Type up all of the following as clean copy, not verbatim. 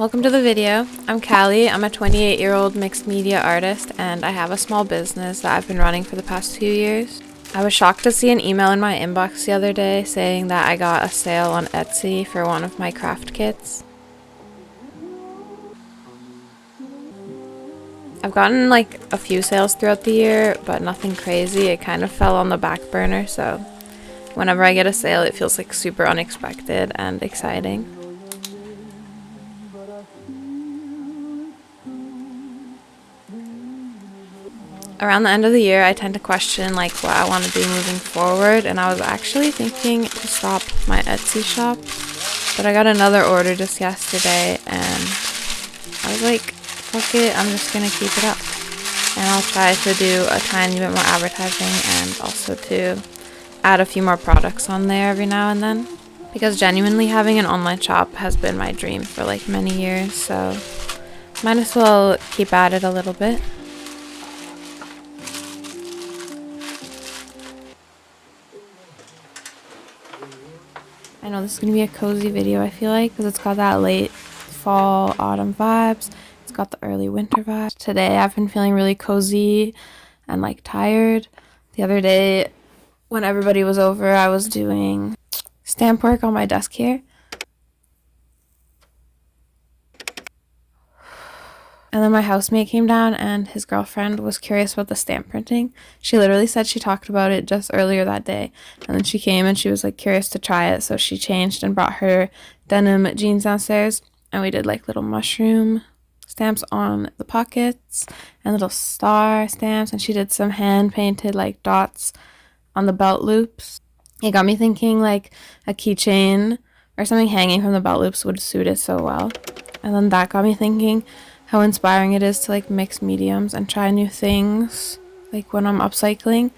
Welcome to the video. I'm Callie. I'm a 28-year-old mixed media artist and I have a small business that I've been running for the past few years. I was shocked to see an email in my inbox the other day saying that I got a sale on Etsy for one of my craft kits. I've gotten like a few sales throughout the year, but nothing crazy. It kind of fell on the back burner, so whenever I get a sale it feels like super unexpected and exciting. Around the end of the year, I tend to question like what I want to do moving forward, and I was actually thinking to stop my Etsy shop, but I got another order just yesterday, and I was like, fuck it, I'm just gonna keep it up, and I'll try to do a tiny bit more advertising and also to add a few more products on there every now and then, because genuinely having an online shop has been my dream for like many years, so might as well keep at it a little bit. I know this is going to be a cozy video, I feel like, because it's got that late fall, autumn vibes. It's got the early winter vibes. Today I've been feeling really cozy and like tired. The other day when everybody was over, I was doing stamp work on my desk here. And then my housemate came down and his girlfriend was curious about the stamp printing. She literally said she talked about it just earlier that day. And then she came and she was like curious to try it. So she changed and brought her denim jeans downstairs. And we did like little mushroom stamps on the pockets and little star stamps. And she did some hand painted like dots on the belt loops. It got me thinking like a keychain or something hanging from the belt loops would suit it so well. And then that got me thinking how inspiring it is to like mix mediums and try new things. Like when I'm upcycling,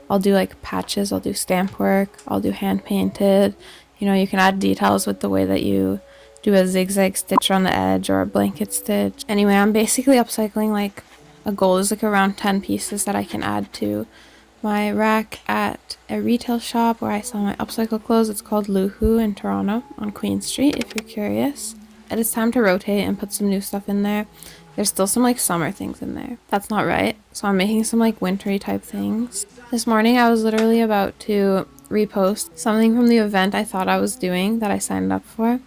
I'll do like patches, I'll do stamp work, I'll do hand painted. You know, you can add details with the way that you do a zigzag stitch on the edge or a blanket stitch. Anyway, I'm basically upcycling like a goal is like around 10 pieces that I can add to my rack at a retail shop where I sell my upcycle clothes. It's called Luhu in Toronto on Queen Street if you're curious. And it's time to rotate and put some new stuff in there. There's still some like summer things in there. That's not right. So I'm making some like wintry type things. This morning I was literally about to repost something from the event I thought I was doing that I signed up for.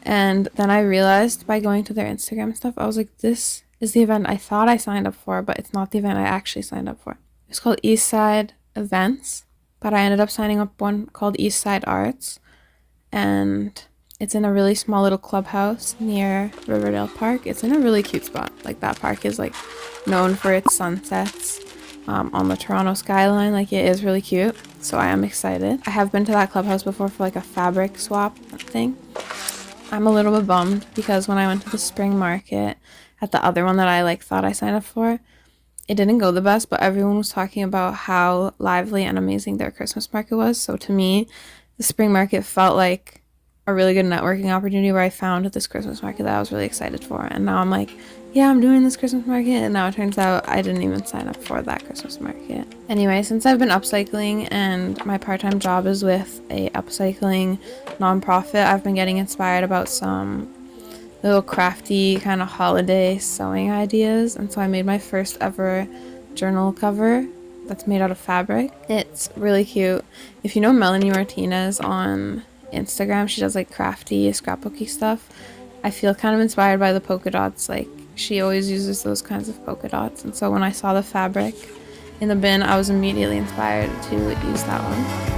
And then I realized by going to their Instagram stuff, I was like, this is the event I thought I signed up for, but it's not the event I actually signed up for. It's called Eastside Events, but I ended up signing up one called Eastside Arts. And it's in a really small little clubhouse near Riverdale Park. It's in a really cute spot. Like that park is like known for its sunsets on the Toronto skyline. Like it is really cute. So I am excited. I have been to that clubhouse before for like a fabric swap thing. I'm a little bit bummed because when I went to the spring market at the other one that I like thought I signed up for, it didn't go the best, but everyone was talking about how lively and amazing their Christmas market was. So to me, the spring market felt like a really good networking opportunity where I found this Christmas market that I was really excited for. And now I'm like, yeah, I'm doing this Christmas market. And now it turns out I didn't even sign up for that Christmas market. Anyway, since I've been upcycling and my part-time job is with a upcycling nonprofit, I've been getting inspired about some little crafty kind of holiday sewing ideas. And so I made my first ever journal cover that's made out of fabric. It's really cute. If you know Melanie Martinez on Instagram, she does like crafty scrapbooky stuff. I feel kind of inspired by the polka dots. Like she always uses those kinds of polka dots, and so when I saw the fabric in the bin, I was immediately inspired to use that one.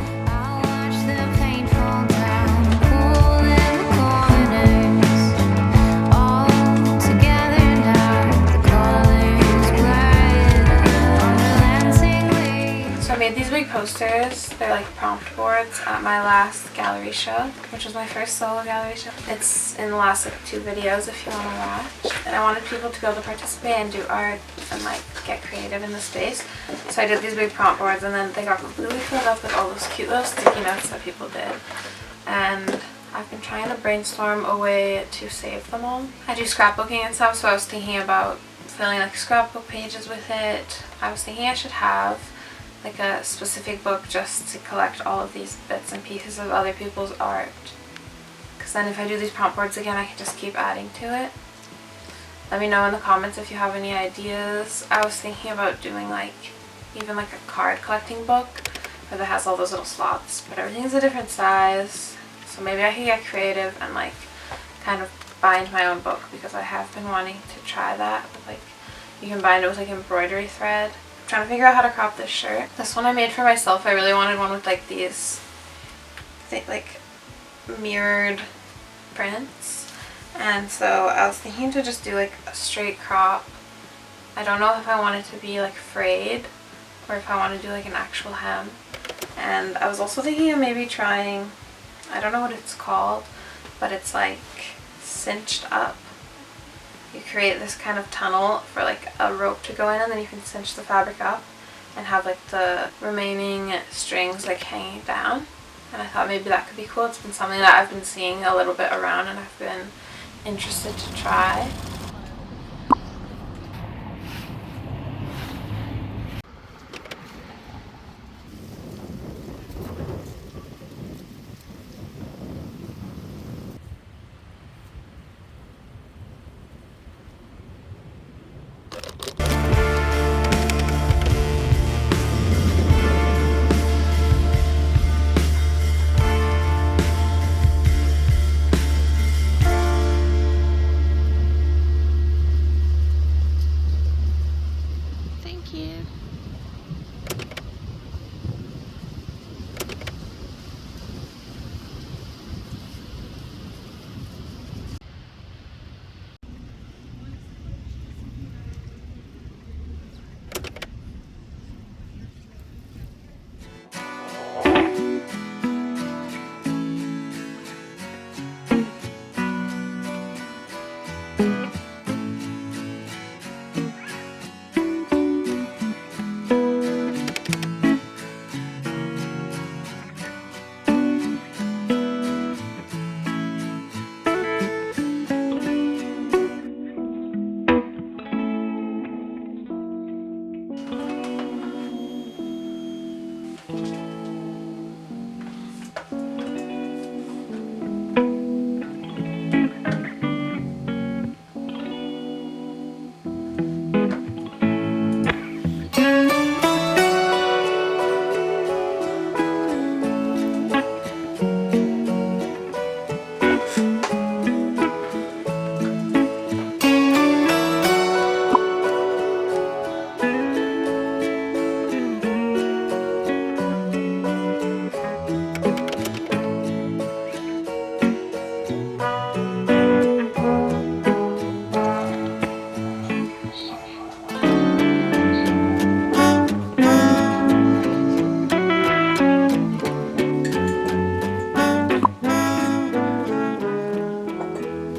These big posters, they're like prompt boards at my last gallery show, which was my first solo gallery show. It's in the last like 2 videos if you want to watch. And I wanted people to be able to participate and do art and like get creative in the space. So I did these big prompt boards and then they got completely filled up with all those cute little sticky notes that people did. And I've been trying to brainstorm a way to save them all. I do scrapbooking and stuff, so I was thinking about filling like scrapbook pages with it. I was thinking I should have like a specific book just to collect all of these bits and pieces of other people's art, because then if I do these prompt boards again, I can just keep adding to it. Let me know in the comments if you have any ideas. I was thinking about doing like even like a card collecting book where that has all those little slots, but everything's a different size, so maybe I can get creative and like kind of bind my own book, because I have been wanting to try that. Like you can bind it with like embroidery thread. I'm trying to figure out how to crop this shirt. This one I made for myself. I really wanted one with like these like mirrored prints, and so I was thinking to just do like a straight crop. I don't know if I want it to be like frayed or if I want to do like an actual hem. And I was also thinking of maybe trying, I don't know what it's called, but it's like cinched up. You create this kind of tunnel for like a rope to go in, and then you can cinch the fabric up and have like the remaining strings like hanging down. And I thought maybe that could be cool. It's been something that I've been seeing a little bit around and I've been interested to try.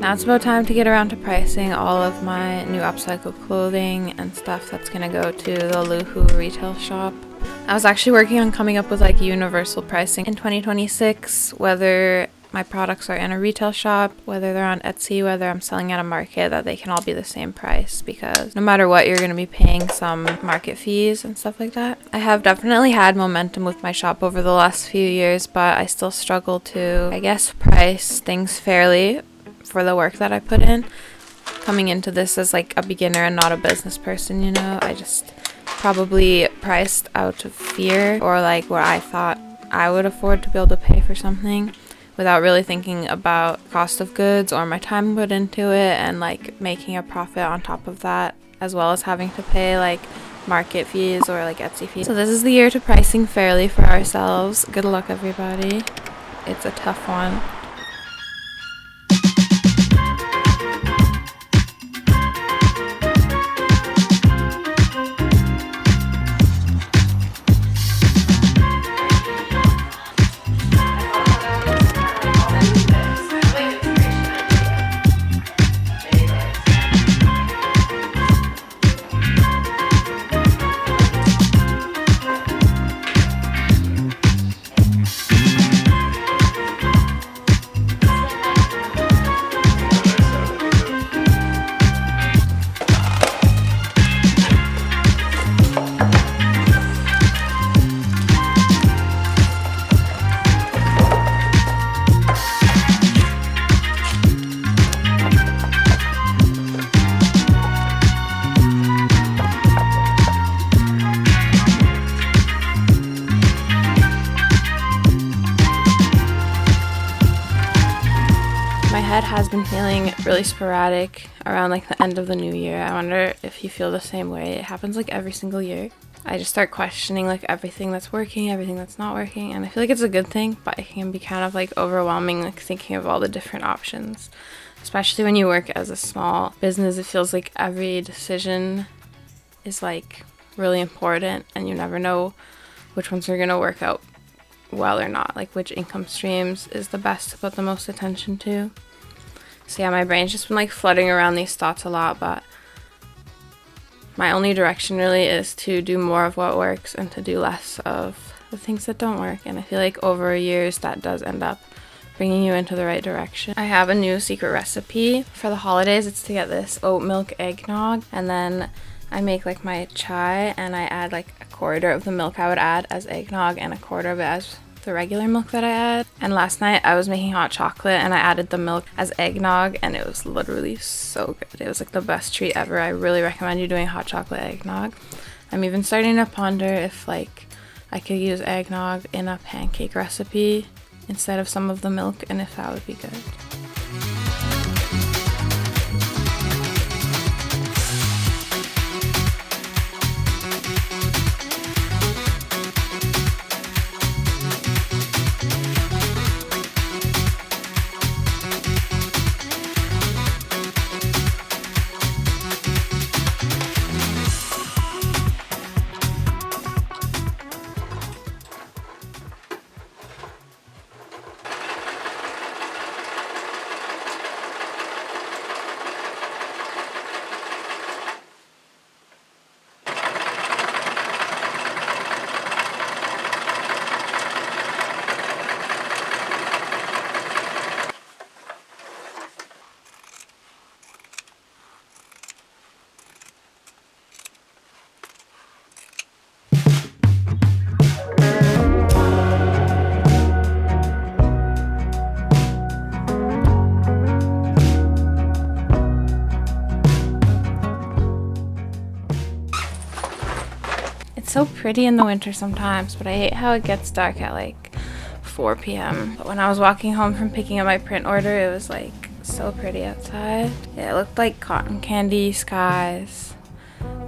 Now it's about time to get around to pricing all of my new upcycled clothing and stuff that's gonna go to the Loohoo retail shop. I was actually working on coming up with like universal pricing in 2026, whether my products are in a retail shop, whether they're on Etsy, whether I'm selling at a market, that they can all be the same price, because no matter what, you're going to be paying some market fees and stuff like that. I have definitely had momentum with my shop over the last few years, but I still struggle to, I guess, price things fairly for the work that I put in. Coming into this as like a beginner and not a business person, you know, I just probably priced out of fear, or like what I thought I would afford to be able to pay for something, without really thinking about cost of goods or my time put into it, and like making a profit on top of that, as well as having to pay like market fees or like Etsy fees. So this is the year to pricing fairly for ourselves. Good luck, everybody. It's a tough one. has been feeling really sporadic around like the end of the new year. I wonder if you feel the same way. It happens like every single year. I just start questioning like everything that's working, everything that's not working, and I feel like it's a good thing, but it can be kind of like overwhelming, like thinking of all the different options. Especially when you work as a small business, it feels like every decision is like really important and you never know which ones are going to work out well or not, like which income streams is the best to put the most attention to. So yeah, my brain's just been like flooding around these thoughts a lot, but my only direction really is to do more of what works and to do less of the things that don't work. And I feel like over years that does end up bringing you into the right direction. I have a new secret recipe for the holidays. It's to get this oat milk eggnog, and then I make like my chai and I add like a quarter of the milk I would add as eggnog and a quarter of it as the regular milk that I add. And last night I was making hot chocolate and I added the milk as eggnog, and it was literally so good. It was like the best treat ever. I really recommend you doing hot chocolate eggnog. I'm even starting to ponder if like I could use eggnog in a pancake recipe instead of some of the milk, and if that would be good. It's so pretty in the winter sometimes, but I hate how it gets dark at like 4 p.m. But when I was walking home from picking up my print order, it was like so pretty outside. Yeah, it looked like cotton candy skies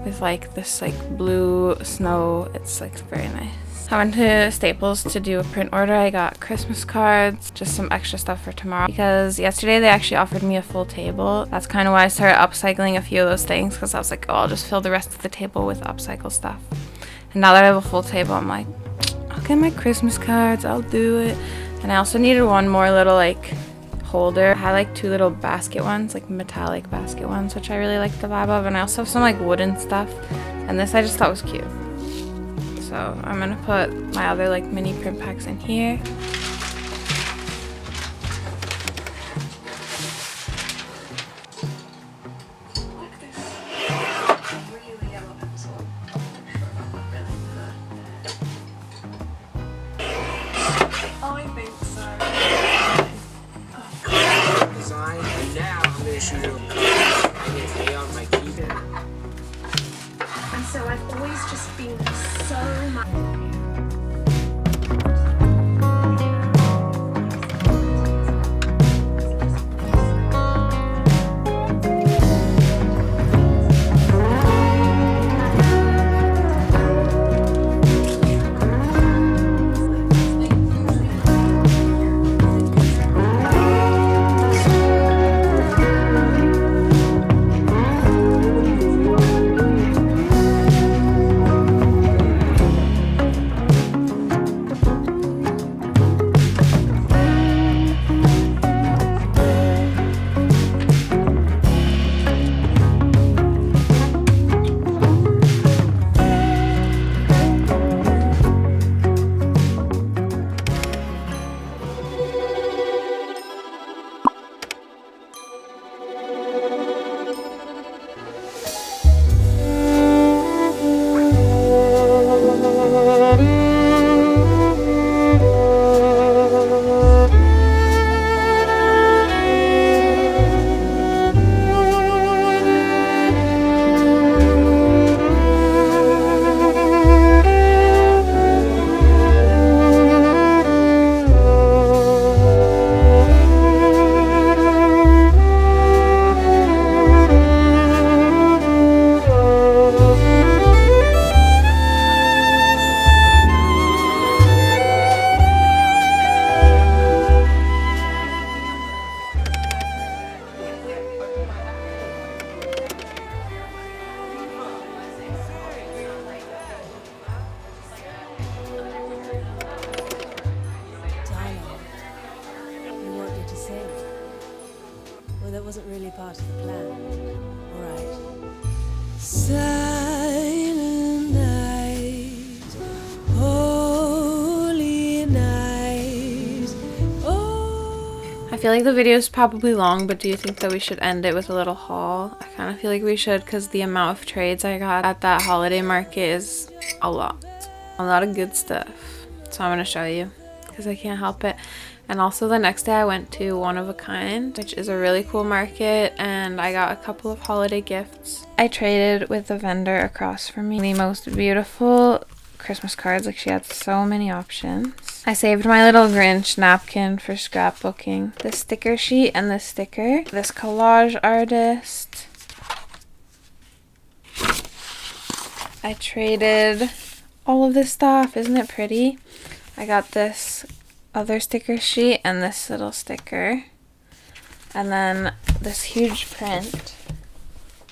with like this like blue snow. It's like very nice. I went to Staples to do a print order. I got Christmas cards, just some extra stuff for tomorrow, because yesterday they actually offered me a full table. That's kind of why I started upcycling a few of those things, because I was like, oh, I'll just fill the rest of the table with upcycle stuff. And now that I have a full table, I'm like, I'll get my Christmas cards, I'll do it. And I also needed one more little like holder. I had like 2 little basket ones, like metallic basket ones, which I really like the vibe of. And I also have some like wooden stuff, and this I just thought was cute. So I'm gonna put my other like mini print packs in here. So I've always just been so much. but that wasn't really part of the plan. All right. Silent night, holy night. Oh. I feel like the video is probably long, but do you think that we should end it with a little haul? I kind of feel like we should, because the amount of trades I got at that holiday market is a lot of good stuff. So I'm going to show you because I can't help it. And also the next day I went to One of a Kind, which is a really cool market, and I got a couple of holiday gifts. I traded with the vendor across from me the most beautiful Christmas cards. Like, she had so many options. I saved my little Grinch napkin for scrapbooking, this sticker sheet and this sticker, this collage artist. I traded all of this stuff. Isn't it pretty? I got this other sticker sheet and this little sticker, and then this huge print.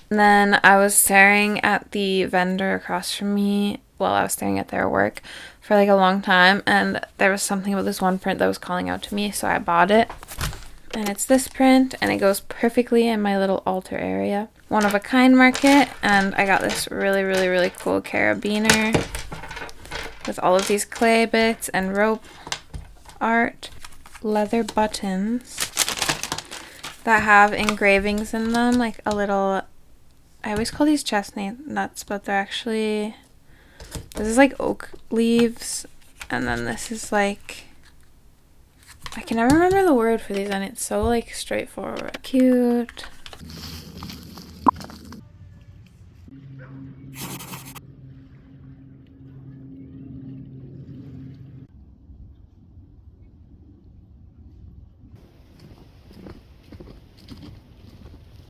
And then I was staring at the vendor across from me while I was staring at their work for like a long time, and there was something about this one print that was calling out to me, so I bought it. And it's this print, and it goes perfectly in my little altar area. One of a Kind market, and I got this really cool carabiner with all of these clay bits and rope art, leather buttons that have engravings in them, like a little, I always call these chestnut nuts, but they're actually, this is like oak leaves, and then this is like, I can never remember the word for these, and it's so like straightforward. Cute.